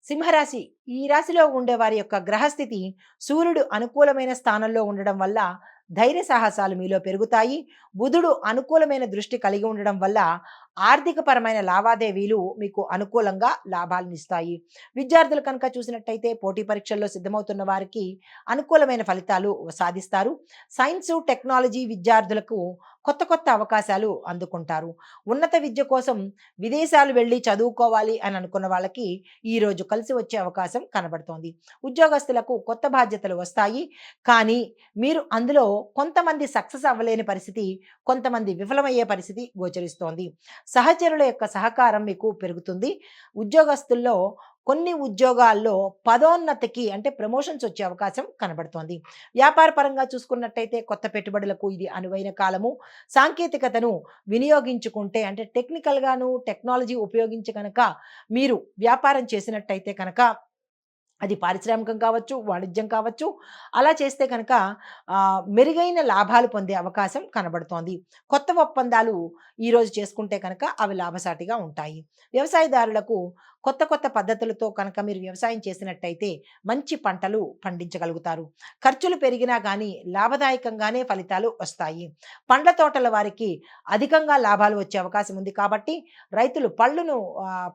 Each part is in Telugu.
సింహరాశి ఈ రాశిలో ఉండే వారి యొక్క గ్రహస్థితి సూర్యుడు అనుకూలమైన స్థానంలో ఉండడం వల్ల ధైర్య సాహసాలు మీలో పెరుగుతాయి. బుధుడు అనుకూలమైన దృష్టి కలిగి ఉండడం వల్ల ఆర్థికపరమైన లావాదేవీలు మీకు అనుకూలంగా లాభాలనిస్తాయి. విద్యార్థులు కనుక చూసినట్టయితే పోటీ పరీక్షల్లో సిద్ధమవుతున్న వారికి అనుకూలమైన ఫలితాలు సాధిస్తారు. సైన్సు టెక్నాలజీ విద్యార్థులకు కొత్త కొత్త అవకాశాలు అందుకుంటారు. ఉన్నత విద్య కోసం విదేశాలు వెళ్ళి చదువుకోవాలి అని అనుకున్న వాళ్ళకి ఈరోజు కలిసి వచ్చే అవకాశం కనబడుతోంది. ఉద్యోగస్తులకు కొత్త బాధ్యతలు వస్తాయి. కానీ మీరు అందులో కొంతమంది సక్సెస్ అవ్వలేని పరిస్థితి, కొంతమంది విఫలమయ్యే పరిస్థితి గోచరిస్తోంది. సహచరుల యొక్క సహకారం మీకు పెరుగుతుంది. ఉద్యోగస్తుల్లో కొన్ని ఉద్యోగాల్లో పదోన్నతికి అంటే ప్రమోషన్స్ వచ్చే అవకాశం కనబడుతోంది. వ్యాపార పరంగా చూసుకున్నట్టయితే కొత్త పెట్టుబడులకు ఇది అనువైన కాలము. సాంకేతికతను వినియోగించుకుంటే అంటే టెక్నికల్‌గాను టెక్నాలజీ ఉపయోగించి కనుక మీరు వ్యాపారం చేసినట్టయితే కనుక అది పారిశ్రామికం కావచ్చు, వాణిజ్యం కావచ్చు. అలా చేస్తే కనుక మెరుగైన లాభాలు పొందే అవకాశం కనబడుతోంది. కొత్త ఒప్పందాలు ఈరోజు చేసుకుంటే కనుక అవి లాభసాటిగా ఉంటాయి. వ్యవసాయదారులకు కొత్త కొత్త పద్ధతులతో కనుక మీరు వ్యవసాయం చేసినట్టయితే మంచి పంటలు పండించగలుగుతారు. ఖర్చులు పెరిగినా గానీ లాభదాయకంగానే ఫలితాలు వస్తాయి. పండ్ల తోటల వారికి అధికంగా లాభాలు వచ్చే అవకాశం ఉంది కాబట్టి రైతులు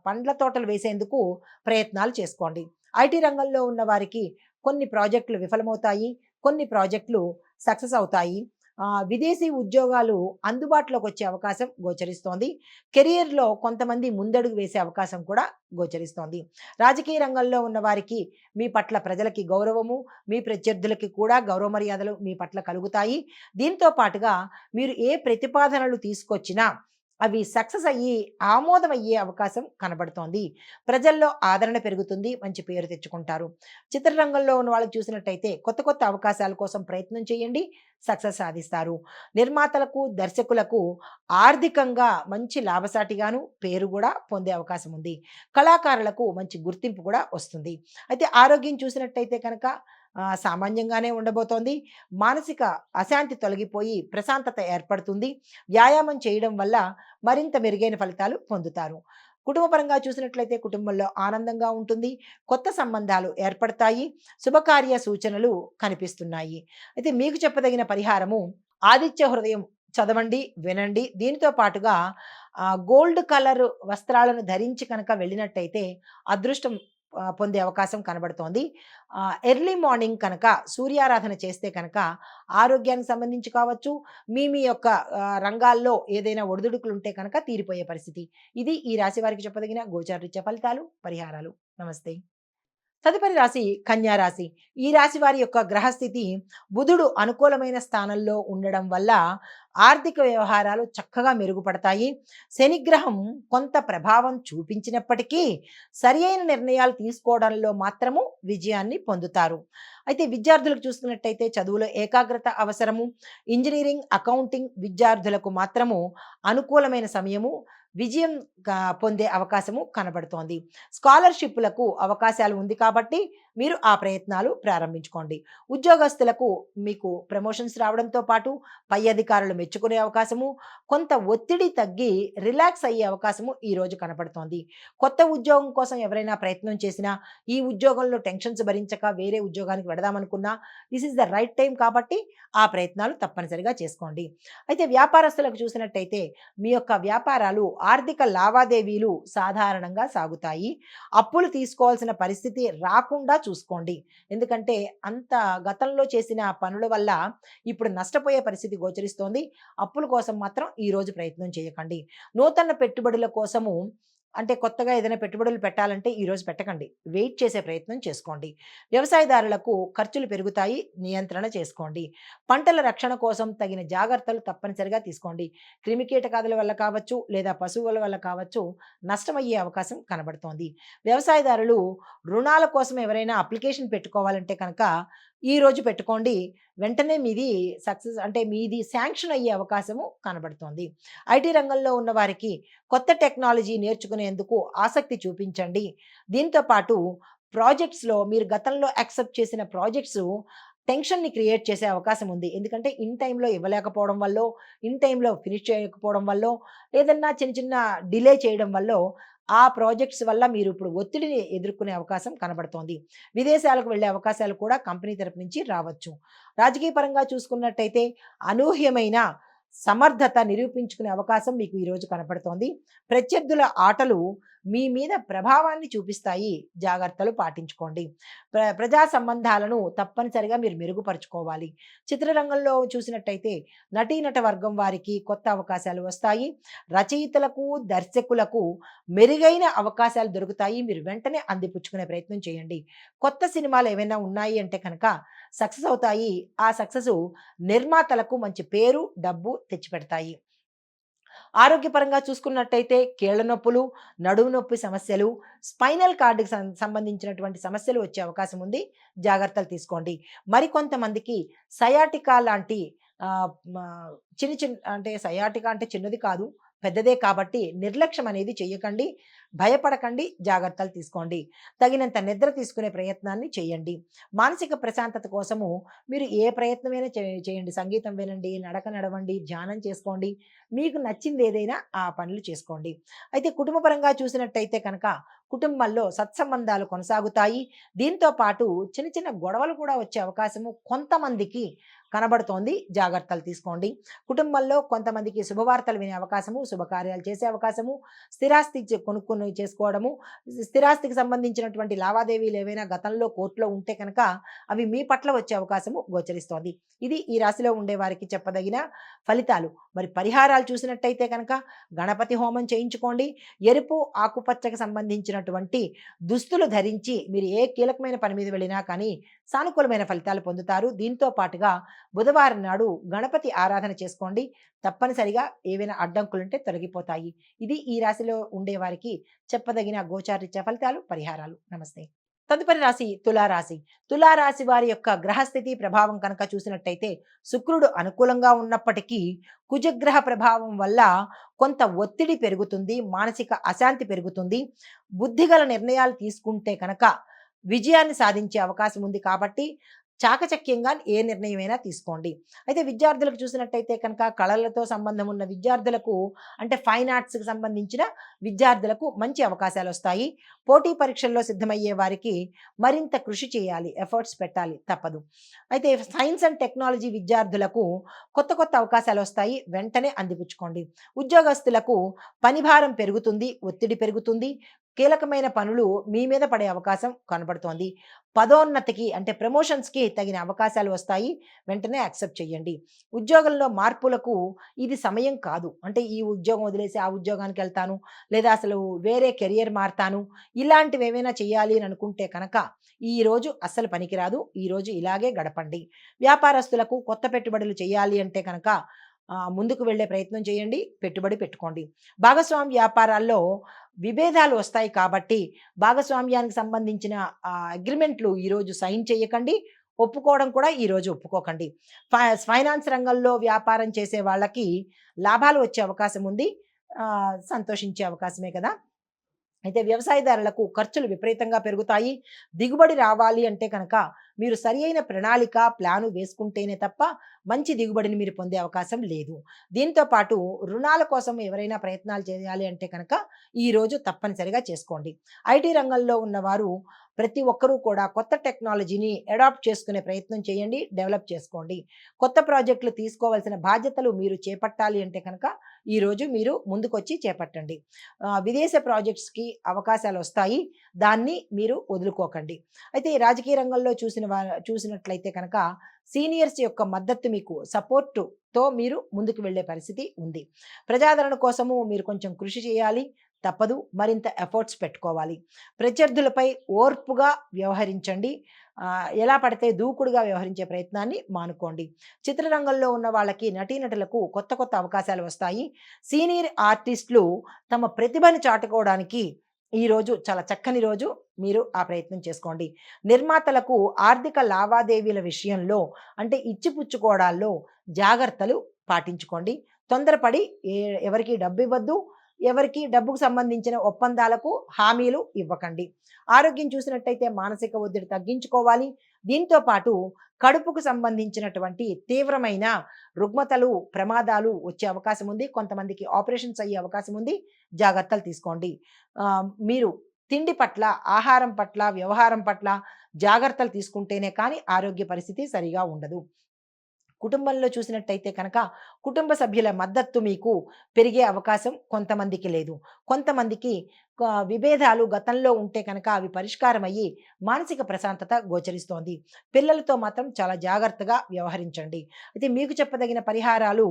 పండ్ల తోటలు వేసేందుకు ప్రయత్నాలు చేసుకోండి. ఐటీ రంగంలో ఉన్న వారికి కొన్ని ప్రాజెక్టులు విఫలమవుతాయి. కొన్ని ప్రాజెక్టులు సక్సెస్ అవుతాయి. విదేశీ ఉద్యోగాలు అందుబాటులోకి వచ్చే అవకాశం గోచరిస్తోంది. కెరియర్‌లో కొంతమంది ముందడుగు వేసే అవకాశం కూడా గోచరిస్తోంది. రాజకీయ రంగంలో ఉన్న వారికి మీ పట్ల ప్రజలకి గౌరవము, మీ ప్రత్యర్థులకి కూడా గౌరవ మర్యాదలు మీ పట్ల కలుగుతాయి. దీంతో పాటుగా మీరు ఏ ప్రతిపాదనలు తీసుకొచ్చినా అవి సక్సెస్ అయ్యి ఆమోదమయ్యే అవకాశం కనబడుతోంది. ప్రజల్లో ఆదరణ పెరుగుతుంది. మంచి పేరు తెచ్చుకుంటారు. చిత్రరంగంలో ఉన్న వాళ్ళకి చూసినట్టయితే కొత్త కొత్త అవకాశాల కోసం ప్రయత్నం చేయండి. సక్సెస్ సాధిస్తారు. నిర్మాతలకు, దర్శకులకు ఆర్థికంగా మంచి లాభసాటిగాను పేరు కూడా పొందే అవకాశం ఉంది. కళాకారులకు మంచి గుర్తింపు కూడా వస్తుంది. అయితే ఆరోగ్యం చూసినట్టయితే కనుక సామాన్యంగానే ఉండబోతోంది. మానసిక అశాంతి తొలగిపోయి ప్రశాంతత ఏర్పడుతుంది. వ్యాయామం చేయడం వల్ల మరింత మెరుగైన ఫలితాలు పొందుతారు. కుటుంబపరంగా చూసినట్లయితే కుటుంబంలో ఆనందంగా ఉంటుంది. కొత్త సంబంధాలు ఏర్పడతాయి. శుభకార్య సూచనలు కనిపిస్తున్నాయి. అయితే మీకు చెప్పదగిన పరిహారము ఆదిత్య హృదయం చదవండి, వినండి. దీనితో పాటుగా గోల్డ్ కలర్ వస్త్రాలను ధరించి కనుక వెళ్ళినట్టయితే అదృష్టం పొందే అవకాశం కనబడుతోంది. ఎర్లీ మార్నింగ్ కనుక సూర్యారాధన చేస్తే కనుక ఆరోగ్యానికి సంబంధించి కావచ్చు, మీ యొక్క రంగాల్లో ఏదైనా ఒడిదుడుకులుంటే కనుక తీరిపోయే పరిస్థితి. ఇది ఈ రాశి వారికి చెప్పదగిన గోచారరీత్యా ఫలితాలు, పరిహారాలు. నమస్తే. తదుపరి రాశి కన్యా రాశి. ఈ రాశి వారి యొక్క గ్రహస్థితి బుధుడు అనుకూలమైన స్థానంలో ఉండడం వల్ల ఆర్థిక వ్యవహారాలు చక్కగా మెరుగుపడతాయి. శనిగ్రహం కొంత ప్రభావం చూపించినప్పటికీ సరియైన నిర్ణయాలు తీసుకోవడంలో మాత్రము విజయాన్ని పొందుతారు. అయితే విద్యార్థులకు చూసుకున్నట్టయితే చదువులో ఏకాగ్రత అవసరము. ఇంజనీరింగ్, అకౌంటింగ్ విద్యార్థులకు మాత్రము అనుకూలమైన సమయము. విజయం పొందే అవకాశము కనబడుతోంది. స్కాలర్‌షిప్పులకు అవకాశాలు ఉంది కాబట్టి మీరు ఆ ప్రయత్నాలు ప్రారంభించుకోండి. ఉద్యోగస్తులకు మీకు ప్రమోషన్స్ రావడంతో పాటు పై అధికారులు మెచ్చుకునే అవకాశము, కొంత ఒత్తిడి తగ్గి రిలాక్స్ అయ్యే అవకాశము ఈరోజు కనపడుతోంది. కొత్త ఉద్యోగం కోసం ఎవరైనా ప్రయత్నం చేసినా, ఈ ఉద్యోగంలో టెన్షన్స్ భరించక వేరే ఉద్యోగానికి వెడదామనుకున్నా this is the right time కాబట్టి ఆ ప్రయత్నాలు తప్పనిసరిగా చేసుకోండి. అయితే వ్యాపారస్తులకు చూసినట్టయితే మీ యొక్క వ్యాపారాలు ఆర్థిక లావాదేవీలు సాధారణంగా సాగుతాయి. అప్పులు తీసుకోవాల్సిన పరిస్థితి రాకుండా చూసుకోండి. ఎందుకంటే అంత గతంలో చేసిన పనుల వల్ల ఇప్పుడు నష్టపోయే పరిస్థితి గోచరిస్తోంది. అప్పుల కోసం మాత్రం ఈరోజు ప్రయత్నం చేయకండి. నూతన పెట్టుబడుల కోసము అంటే కొత్తగా ఏదైనా పెట్టుబడులు పెట్టాలంటే ఈరోజు పెట్టకండి. వెయిట్ చేసే ప్రయత్నం చేసుకోండి. వ్యవసాయదారులకు ఖర్చులు పెరుగుతాయి. నియంత్రణ చేసుకోండి. పంటల రక్షణ కోసం తగిన జాగ్రత్తలు తప్పనిసరిగా తీసుకోండి. క్రిమికీటకాదుల వల్ల కావచ్చు, లేదా పశువుల వల్ల కావచ్చు నష్టమయ్యే అవకాశం కనబడుతోంది. వ్యవసాయదారులు రుణాల కోసం ఎవరైనా అప్లికేషన్ పెట్టుకోవాలంటే కనుక ఈరోజు పెట్టుకోండి. వెంటనే మీది సక్సెస్ అంటే మీది శాంక్షన్ అయ్యే అవకాశము కనబడుతోంది. ఐటీ రంగంలో ఉన్న వారికి కొత్త టెక్నాలజీ నేర్చుకునేందుకు ఆసక్తి చూపించండి. దీంతో పాటు ప్రాజెక్ట్స్‌లో మీరు గతంలో యాక్సెప్ట్ చేసిన ప్రాజెక్ట్స్ టెన్షన్‌ని క్రియేట్ చేసే అవకాశం ఉంది. ఎందుకంటే ఇన్ టైమ్‌లో ఇవ్వలేకపోవడం వల్లో, ఇన్ టైమ్‌లో ఫినిష్ చేయకపోవడం వల్లో, ఏదన్నా చిన్న చిన్న డిలే చేయడం వల్లో ఆ ప్రాజెక్ట్స్ వల్ల మీరు ఇప్పుడు ఒత్తిడిని ఎదుర్కొనే అవకాశం కనబడుతోంది. విదేశాలకు వెళ్ళే అవకాశాలు కూడా కంపెనీ తరపు నుంచి రావచ్చు. రాజకీయ పరంగా చూసుకున్నట్టయితే అనూహ్యమైన సమర్థత నిరూపించుకునే అవకాశం మీకు ఈరోజు కనపడుతోంది. ప్రత్యర్థుల ఆటలు మీ మీద ప్రభావాన్ని చూపిస్తాయి. జాగ్రత్తలు పాటించుకోండి. ప్రజా సంబంధాలను తప్పనిసరిగా మీరు మెరుగుపరుచుకోవాలి. చిత్రరంగంలో చూసినట్టయితే నటీనట వర్గం వారికి కొత్త అవకాశాలు వస్తాయి. రచయితలకు, దర్శకులకు మెరుగైన అవకాశాలు దొరుకుతాయి. మీరు వెంటనే అందిపుచ్చుకునే ప్రయత్నం చేయండి. కొత్త సినిమాలు ఏవైనా ఉన్నాయి అంటే కనుక సక్సెస్ అవుతాయి. ఆ సక్సెస్ నిర్మాతలకు మంచి పేరు, డబ్బు తెచ్చిపెడతాయి. ఆరోగ్యపరంగా చూసుకున్నట్టయితే కీళ్ళ నొప్పులు, నడుము నొప్పి సమస్యలు, స్పైనల్ కార్డ్‌కి సంబంధించినటువంటి సమస్యలు వచ్చే అవకాశం ఉంది. జాగ్రత్తలు తీసుకోండి. మరికొంతమందికి సయాటికా లాంటి ఆహ్, మ చిన్న చిన్న అంటే సయాటికా అంటే చిన్నది కాదు, పెద్దదే కాబట్టి నిర్లక్ష్యం అనేది చెయ్యకండి. భయపడకండి. జాగ్రత్తలు తీసుకోండి. తగినంత నిద్ర తీసుకునే ప్రయత్నాన్ని చేయండి. మానసిక ప్రశాంతత కోసము మీరు ఏ ప్రయత్నమైనా చేయండి. సంగీతం వినండి, నడక నడవండి, ధ్యానం చేసుకోండి. మీకు నచ్చింది ఏదైనా ఆ పనులు చేసుకోండి. అయితే కుటుంబపరంగా చూసినట్టయితే కనుక కుటుంబంలో సత్సంబంధాలు కొనసాగుతాయి. దీంతో పాటు చిన్న చిన్న గొడవలు కూడా వచ్చే అవకాశము కొంతమందికి కనబడుతోంది. జాగ్రత్తలు తీసుకోండి. కుటుంబంలో కొంతమందికి శుభవార్తలు వినే అవకాశము, శుభకార్యాలు చేసే అవకాశము, స్థిరాస్తి కొనుక్కొని చేసుకోవడము, స్థిరాస్తికి సంబంధించినటువంటి లావాదేవీలు ఏవైనా గతంలో కోర్టులో ఉంటే కనుక అవి మీ పట్ల వచ్చే అవకాశము గోచరిస్తోంది. ఇది ఈ రాశిలో ఉండే వారికి చెప్పదగిన ఫలితాలు. మరి పరిహారాలు చూసినట్టయితే కనుక గణపతి హోమం చేయించుకోండి. ఎరుపు, ఆకుపచ్చకి సంబంధించినటువంటి దుస్తులు ధరించి మీరు ఏ కీలకమైన పని మీద వెళ్ళినా కానీ సానుకూలమైన ఫలితాలు పొందుతారు. దీంతో పాటుగా బుధవారం నాడు గణపతి ఆరాధన చేసుకోండి. తప్పనిసరిగా ఏవైనా అడ్డంకులుంటే తొలగిపోతాయి. ఇది ఈ రాశిలో ఉండే వారికి చెప్పదగిన గోచారిత్య ఫలితాలు, పరిహారాలు. నమస్తే. తదుపరి రాశి తులారాశి. తులారాశి వారి యొక్క గ్రహస్థితి ప్రభావం కనుక చూసినట్టయితే శుక్రుడు అనుకూలంగా ఉన్నప్పటికీ కుజగ్రహ ప్రభావం వల్ల కొంత ఒత్తిడి పెరుగుతుంది. మానసిక అశాంతి పెరుగుతుంది. బుద్ధిగల నిర్ణయాలు తీసుకుంటే కనుక విజయాన్ని సాధించే అవకాశం ఉంది కాబట్టి చాకచక్యంగా ఏ నిర్ణయమైనా తీసుకోండి. అయితే విద్యార్థులకు చూసినట్టయితే కనుక కళలతో సంబంధం ఉన్న విద్యార్థులకు అంటే ఫైన్ ఆర్ట్స్‌కి సంబంధించిన విద్యార్థులకు మంచి అవకాశాలు వస్తాయి. పోటీ పరీక్షల్లో సిద్ధమయ్యే వారికి మరింత కృషి చేయాలి. ఎఫర్ట్స్ పెట్టాలి తప్పదు. అయితే సైన్స్ అండ్ టెక్నాలజీ విద్యార్థులకు కొత్త కొత్త అవకాశాలు వస్తాయి. వెంటనే అందిపుచ్చుకోండి. ఉద్యోగస్తులకు పనిభారం పెరుగుతుంది. ఒత్తిడి పెరుగుతుంది. కీలకమైన పనులు మీ మీద పడే అవకాశం కనబడుతోంది. పదోన్నతికి అంటే ప్రమోషన్స్‌కి తగిన అవకాశాలు వస్తాయి. వెంటనే యాక్సెప్ట్ చేయండి. ఉద్యోగంలో మార్పులకు ఇది సమయం కాదు. అంటే ఈ ఉద్యోగం వదిలేసి ఆ ఉద్యోగానికెళ్తాను, లేదా అసలు వేరే కెరియర్ మారతాను. ఇలాంటివి ఏవైనా చేయాలి అని అనుకుంటే కనుక ఈరోజు అస్సలు పనికిరాదు. ఈరోజు ఇలాగే గడపండి. వ్యాపారస్తులకు కొత్త పెట్టుబడులు చేయాలి అంటే కనుక ముందుకు వెళ్ళే ప్రయత్నం చేయండి. పెట్టుబడి పెట్టుకోండి. భాగస్వామ్య వ్యాపారాల్లో విభేదాలు వస్తాయి కాబట్టి భాగస్వామ్యానికి సంబంధించిన అగ్రిమెంట్లు ఈరోజు సైన్ చేయకండి. ఒప్పుకోవడం కూడా ఈరోజు ఒప్పుకోకండి. ఫైనాన్స్ రంగంలో వ్యాపారం చేసే వాళ్ళకి లాభాలు వచ్చే అవకాశం ఉంది. సంతోషించే అవకాశమే కదా! అయితే వ్యవసాయదారులకు ఖర్చులు విపరీతంగా పెరుగుతాయి. దిగుబడి రావాలి అంటే కనుక మీరు సరియైన ప్రణాళిక, ప్లాను వేసుకుంటేనే తప్ప మంచి దిగుబడిని మీరు పొందే అవకాశం లేదు. దీంతో పాటు రుణాల కోసం ఎవరైనా ప్రయత్నాలు చేయాలి అంటే కనుక ఈరోజు తప్పనిసరిగా చేసుకోండి. ఐటీ రంగంలో ఉన్నవారు ప్రతి ఒక్కరూ కూడా కొత్త టెక్నాలజీని అడాప్ట్ చేసుకునే ప్రయత్నం చేయండి. డెవలప్ చేసుకోండి. కొత్త ప్రాజెక్టులు తీసుకోవాల్సిన బాధ్యతలు మీరు చేపట్టాలి అంటే కనుక ఈరోజు మీరు ముందుకొచ్చి చేపట్టండి. విదేశ ప్రాజెక్ట్స్‌కి అవకాశాలు వస్తాయి. దాన్ని మీరు వదులుకోకండి. అయితే ఈ రాజకీయ రంగంలో చూసినట్లయితే కనుక సీనియర్స్ యొక్క మద్దతు మీకు సపోర్ట్‌తో మీరు ముందుకు వెళ్ళే పరిస్థితి ఉంది. ప్రజాదరణ కోసము మీరు కొంచెం కృషి చేయాలి. తప్పదు. మరింత ఎఫర్ట్స్ పెట్టుకోవాలి. ప్రత్యర్థులపై ఓర్పుగా వ్యవహరించండి. ఎలా పడితే దూకుడుగా వ్యవహరించే ప్రయత్నాన్ని మానుకోండి. చిత్రరంగంలో ఉన్న వాళ్ళకి నటీనటులకు కొత్త కొత్త అవకాశాలు వస్తాయి. సీనియర్ ఆర్టిస్టులు తమ ప్రతిభను చాటుకోవడానికి ఈరోజు చాలా చక్కని రోజు. మీరు ఆ ప్రయత్నం చేసుకోండి. నిర్మాతలకు ఆర్థిక లావాదేవీల విషయంలో అంటే ఇచ్చిపుచ్చుకోవడాల్లో జాగ్రత్తలు పాటించుకోండి. తొందరపడి ఎవరికీ డబ్బివ్వద్దు. ఎవరికీ డబ్బుకు సంబంధించిన ఒప్పందాలకు హామీలు ఇవ్వకండి. ఆరోగ్యం చూసినట్టయితే మానసిక ఒత్తిడి తగ్గించుకోవాలి. దీంతో పాటు కడుపుకు సంబంధించినటువంటి తీవ్రమైన రుగ్మతలు, ప్రమాదాలు వచ్చే అవకాశం ఉంది. కొంతమందికి ఆపరేషన్స్ అయ్యే అవకాశం ఉంది. జాగ్రత్తలు తీసుకోండి. మీరు తిండి పట్ల, ఆహారం పట్ల, వ్యవహారం పట్ల జాగ్రత్తలు తీసుకుంటేనే కానీ ఆరోగ్య పరిస్థితి సరిగా ఉండదు. కుటుంబంలో చూసినట్టయితే కనుక కుటుంబ సభ్యుల మద్దతు మీకు పెరిగే అవకాశం కొంతమందికి లేదు. కొంతమందికి విభేదాలు గతంలో ఉంటే కనుక అవి పరిష్కారం అయ్యి మానసిక ప్రశాంతత గోచరిస్తోంది. పిల్లలతో మాత్రం చాలా జాగ్రత్తగా వ్యవహరించండి. అయితే మీకు చెప్పదగిన పరిహారాలు: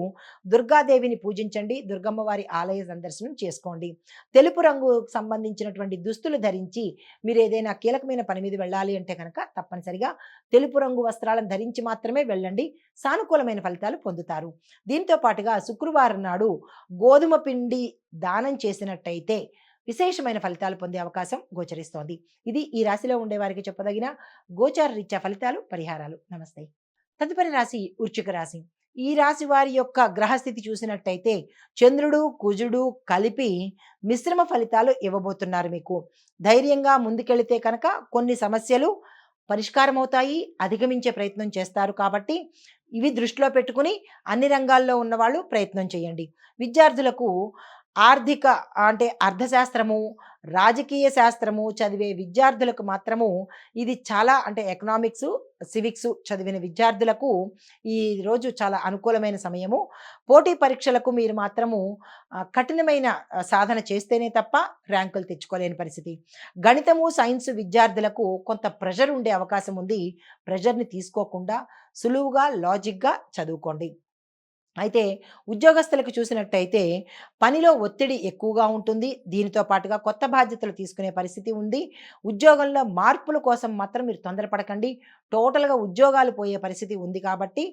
దుర్గాదేవిని పూజించండి, దుర్గమ్మ వారి ఆలయ సందర్శనం చేసుకోండి. తెలుపు రంగుకు సంబంధించినటువంటి దుస్తులు ధరించి మీరు ఏదైనా కీలకమైన పని మీద వెళ్ళాలి అంటే కనుక తప్పనిసరిగా తెలుపు రంగు వస్త్రాలను ధరించి మాత్రమే వెళ్ళండి. సానుకూలమైన ఫలితాలు పొందుతారు. దీంతో పాటుగా శుక్రవారం నాడు గోధుమ పిండి దానం చేసినట్టయితే విశేషమైన ఫలితాలు పొందే అవకాశం గోచరిస్తోంది. ఇది ఈ రాశిలో ఉండే వారికి చెప్పదగిన గోచార రీత్యా ఫలితాలు, పరిహారాలు. నమస్తే. తదుపరి రాశి వృశ్చిక రాశి. ఈ రాశి వారి యొక్క గ్రహస్థితి చూసినట్టయితే చంద్రుడు, కుజుడు కలిపి మిశ్రమ ఫలితాలు ఇవ్వబోతున్నారు మీకు. ధైర్యంగా ముందుకెళితే కనుక కొన్ని సమస్యలు పరిష్కారం అవుతాయి, అధిగమించే ప్రయత్నం చేస్తారు. కాబట్టి ఇవి దృష్టిలో పెట్టుకుని అన్ని రంగాల్లో ఉన్నవాళ్ళు ప్రయత్నం చేయండి. విద్యార్థులకు ఆర్థిక అంటే అర్థశాస్త్రము, రాజకీయ శాస్త్రము చదివే విద్యార్థులకు మాత్రము ఇది చాలా అంటే ఎకనామిక్సు, సివిక్సు చదివిన విద్యార్థులకు ఈ రోజు చాలా అనుకూలమైన సమయము. పోటీ పరీక్షలకు మీరు మాత్రము కఠినమైన సాధన చేస్తేనే తప్ప ర్యాంకులు తెచ్చుకోలేని పరిస్థితి. గణితము, సైన్సు విద్యార్థులకు కొంత ప్రెషర్ ఉండే అవకాశం ఉంది. ప్రెషర్‌ని తీసుకోకుండా సులువుగా, లాజిక్‌గా చదువుకోండి. అయితే ఉద్యోగస్తులకు చూసినట్టయితే పనిలో ఒత్తిడి ఎక్కువగా ఉంటుంది. దీనితో పాటుగా కొత్త బాధ్యతలు తీసుకునే పరిస్థితి ఉంది. ఉద్యోగంలో మార్పుల కోసం మాత్రం మీరు తొందరపడకండి. టోటల్‌గా ఉద్యోగాలు పోయే పరిస్థితి ఉంది కాబట్టి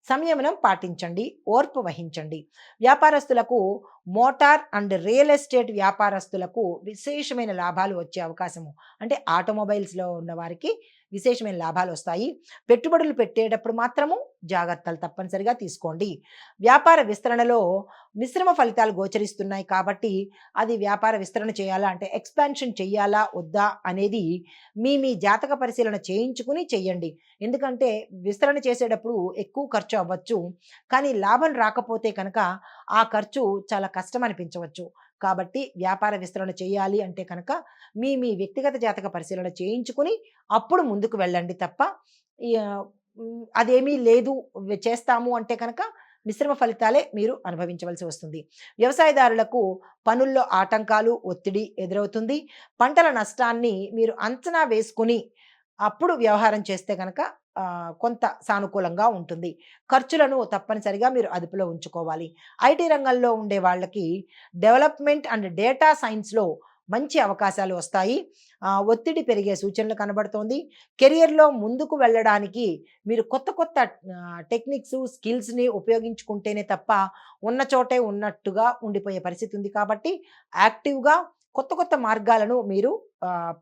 సంయమనం పాటించండి, ఓర్పు వహించండి. వ్యాపారస్తులకు మోటార్ అండ్ రియల్ ఎస్టేట్ వ్యాపారస్తులకు విశేషమైన లాభాలు వచ్చే అవకాశము, అంటే ఆటోమొబైల్స్‌లో ఉన్న వారికి విశేషమైన లాభాలు వస్తాయి. పెట్టుబడులు పెట్టేటప్పుడు మాత్రము జాగ్రత్తలు తప్పనిసరిగా తీసుకోండి. వ్యాపార విస్తరణలో మిశ్రమ ఫలితాలు గోచరిస్తున్నాయి కాబట్టి అది వ్యాపార విస్తరణ చేయాలా అంటే ఎక్స్పాన్షన్ చెయ్యాలా వద్దా అనేది మీ జాతక పరిశీలన చేయించుకుని చెయ్యండి. ఎందుకంటే విస్తరణ చేసేటప్పుడు ఎక్కువ ఖర్చు అవ్వచ్చు. కానీ లాభం రాకపోతే కనుక ఆ ఖర్చు చాలా కష్టం అనిపించవచ్చు. కాబట్టి వ్యాపార విస్తరణ చేయాలి అంటే కనుక మీ వ్యక్తిగత జాతక పరిశీలన చేయించుకుని అప్పుడు ముందుకు వెళ్ళండి తప్ప అదేమీ లేదు చేస్తాము అంటే కనుక మిశ్రమ ఫలితాలే మీరు అనుభవించవలసి వస్తుంది. వ్యవసాయదారులకు పనుల్లో ఆటంకాలు, ఒత్తిడి ఎదురవుతుంది. పంటల నష్టాన్ని మీరు అంచనా వేసుకుని అప్పుడు వ్యవహారం చేస్తే కనుక కొంత సానుకూలంగా ఉంటుంది. ఖర్చులను తప్పనిసరిగా మీరు అదుపులో ఉంచుకోవాలి. ఐటీ రంగంలో ఉండే వాళ్ళకి డెవలప్మెంట్ అండ్ డేటా సైన్స్‌లో మంచి అవకాశాలు వస్తాయి. ఒత్తిడి పెరిగే సూచనలు కనబడుతోంది. కెరియర్‌లో ముందుకు వెళ్ళడానికి మీరు కొత్త కొత్త టెక్నిక్స్, స్కిల్స్‌ని ఉపయోగించుకుంటేనే తప్ప ఉన్న చోటే ఉన్నట్టుగా ఉండిపోయే పరిస్థితి ఉంది. కాబట్టి యాక్టివ్‌గా కొత్త కొత్త మార్గాలను మీరు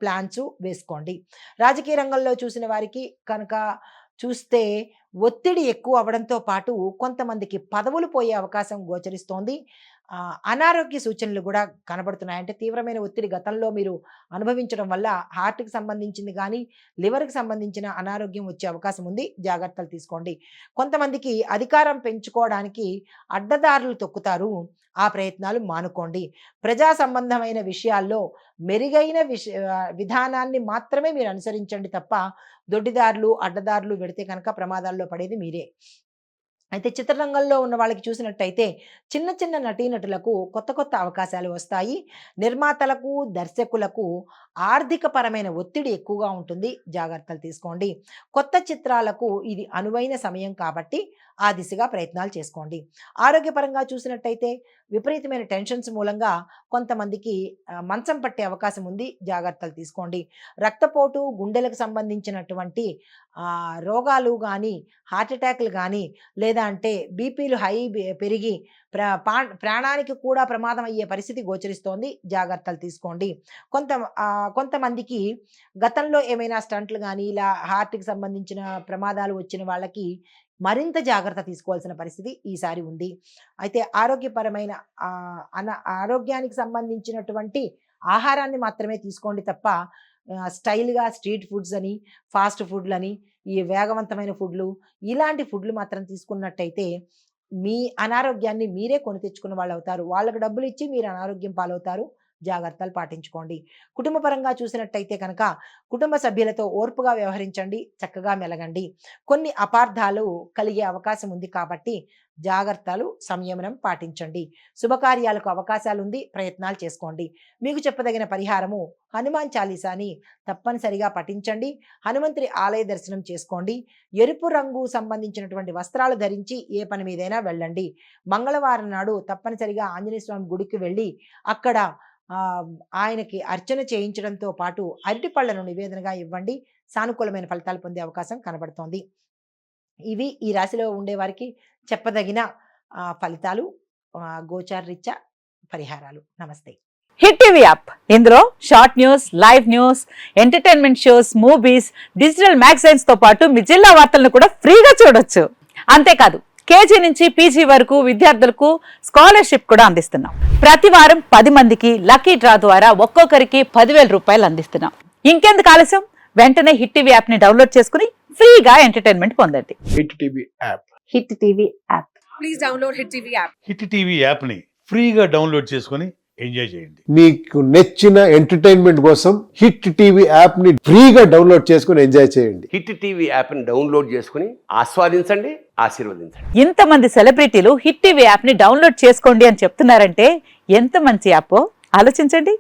ప్లాన్స్ వేసుకోండి. రాజకీయ రంగంలో చూసిన వారికి కనుక చూస్తే ఒత్తిడి ఎక్కువ అవ్వడంతో పాటు కొంతమందికి పదవులు పోయే అవకాశం గోచరిస్తోంది. అనారోగ్య సూచనలు కూడా కనబడుతున్నాయి. అంటే తీవ్రమైన ఒత్తిడి గతంలో మీరు అనుభవించడం వల్ల హార్ట్‌కి సంబంధించింది గానీ, లివర్‌కి సంబంధించిన అనారోగ్యం వచ్చే అవకాశం ఉంది. జాగ్రత్తలు తీసుకోండి. కొంతమందికి అధికారం పెంచుకోవడానికి అడ్డదారులు తొక్కుతారు. ఆ ప్రయత్నాలు మానుకోండి. ప్రజా సంబంధమైన విషయాల్లో మెరుగైన విధానాన్ని మాత్రమే మీరు అనుసరించండి తప్ప దొడ్డిదారులు, అడ్డదారులు వెడితే కనుక ప్రమాదాల్లో పడేది మీరే. అయితే చిత్రరంగంలో ఉన్న వాళ్ళకి చూసినట్టయితే చిన్న చిన్న నటీనటులకు కొత్త కొత్త అవకాశాలు వస్తాయి. నిర్మాతలకు, దర్శకులకు ఆర్థిక పరమైన ఒత్తిడి ఎక్కువగా ఉంటుంది. జాగ్రత్తలు తీసుకోండి. కొత్త చిత్రాలకు ఇది అనువైన సమయం కాబట్టి ఆ దిశగా ప్రయత్నాలు చేసుకోండి. ఆరోగ్యపరంగా చూసినట్టయితే విపరీతమైన టెన్షన్స్ మూలంగా కొంతమందికి మంచం పట్టే అవకాశం ఉంది. జాగ్రత్తలు తీసుకోండి. రక్తపోటు, గుండెలకు సంబంధించినటువంటి రోగాలు కానీ, హార్ట్ అటాక్లు కానీ, లేదా అంటే బీపీలు పెరిగి ప్రాణానికి కూడా ప్రమాదం అయ్యే పరిస్థితి గోచరిస్తోంది. జాగ్రత్తలు తీసుకోండి. కొంతమందికి గతంలో ఏమైనా స్టంట్లు కానీ ఇలా హార్ట్‌కి సంబంధించిన ప్రమాదాలు వచ్చిన వాళ్ళకి మరింత జాగ్రత్త తీసుకోవాల్సిన పరిస్థితి ఈసారి ఉంది. అయితే ఆరోగ్యపరమైన ఆరోగ్యానికి సంబంధించినటువంటి ఆహారాన్ని మాత్రమే తీసుకోండి తప్ప స్టైల్‌గా స్ట్రీట్ ఫుడ్స్ అని, ఫాస్ట్ ఫుడ్‌లని, ఈ వేగవంతమైన ఫుడ్‌లు ఇలాంటి ఫుడ్‌లు మాత్రం తీసుకున్నట్టయితే మీ అనారోగ్యాన్ని మీరే కొని తెచ్చుకున్న వాళ్ళవుతారు. వాళ్ళకి డబ్బులిచ్చి మీరు అనారోగ్యం పాలవుతారు. జాగ్రత్తలు పాటించుకోండి. కుటుంబ పరంగా చూసినట్టయితే కనుక కుటుంబ సభ్యులతో ఓర్పుగా వ్యవహరించండి. చక్కగా మెలగండి. కొన్ని అపార్థాలు కలిగే అవకాశం ఉంది కాబట్టి జాగ్రత్తలు, సంయమనం పాటించండి. శుభకార్యాలకు అవకాశాలుంది. ప్రయత్నాలు చేసుకోండి. మీకు చెప్పదగిన పరిహారము హనుమాన్ చాలీసాని తప్పనిసరిగా పఠించండి. హనుమంతుడి ఆలయ దర్శనం చేసుకోండి. ఎరుపు రంగు సంబంధించినటువంటి వస్త్రాలు ధరించి ఏ పని మీదైనా వెళ్ళండి. మంగళవారం నాడు తప్పనిసరిగా ఆంజనేయ స్వామి గుడికి వెళ్ళి అక్కడ ఆయనకి అర్చన చేయించడంతో పాటు అరటిపళ్ళను నివేదనగా ఇవ్వండి. సానుకూలమైన ఫలితాలు పొందే అవకాశం కనబడుతోంది. ఇవి ఈ రాశిలో ఉండేవారికి చెప్పదగిన ఫలితాలు, గోచారరీత్యా పరిహారాలు. నమస్తే. హిట్ టీవీ యాప్ ఇందులో short news, live news, entertainment shows, movies, digital magazines తో పాటు మీ జిల్లా వార్తలను కూడా ఫ్రీగా చూడొచ్చు. అంతేకాదు కేజీ నుంచి పీజీ వరకు విద్యార్థులకు స్కాలర్షిప్ కూడా అందిస్తున్నాం. ప్రతి వారం 10 మందికి లక్కీ డ్రా ద్వారా ఒక్కొక్కరికి 10,000 రూపాయలు అందిస్తున్నాం. ఇంకెందుకు ఆలస్యం, వెంటనే హిట్ టీవీ యాప్ ని డౌన్లోడ్ చేసుకుని ఫ్రీగా ఎంటర్టైన్మెంట్ పొందండి. Hit TV app. Hit TV app. Please download hit TV app. Hit TV యాప్ని ఫ్రీగా డౌన్లోడ్ చేసుకొని ఎంజాయ్ చేయండి. మీకు నచ్చిన ఎంటర్టైన్మెంట్ కోసం హిట్ టీవీ యాప్ ని ఫ్రీగా డౌన్లోడ్ చేసుకొని ఎంజాయ్ చేయండి. హిట్ టీవీ యాప్ని డౌన్లోడ్ చేసుకుని ఆస్వాదించండి, ఆశీర్వదించండి. ఇంతమంది సెలబ్రిటీలు హిట్ టీవీ యాప్ ని డౌన్లోడ్ చేసుకోండి అని చెప్తున్నారంటే ఎంత మంచి యాప్ ఆలోచించండి.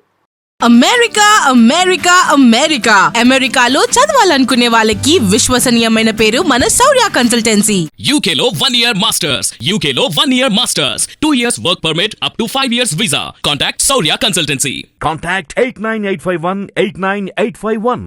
అమెరికా అమెరికా అమెరికా అమెరికాలో చదవాలనుకునే వాళ్ళకి విశ్వసనీయమైన పేరు మన శౌర్య కన్సల్టెన్సీ. UK లో 1 year masters. UK లో 1 year masters. 2 years work permit up to 5 years visa. Contact Saurya Consultancy. Contact 89851 89851.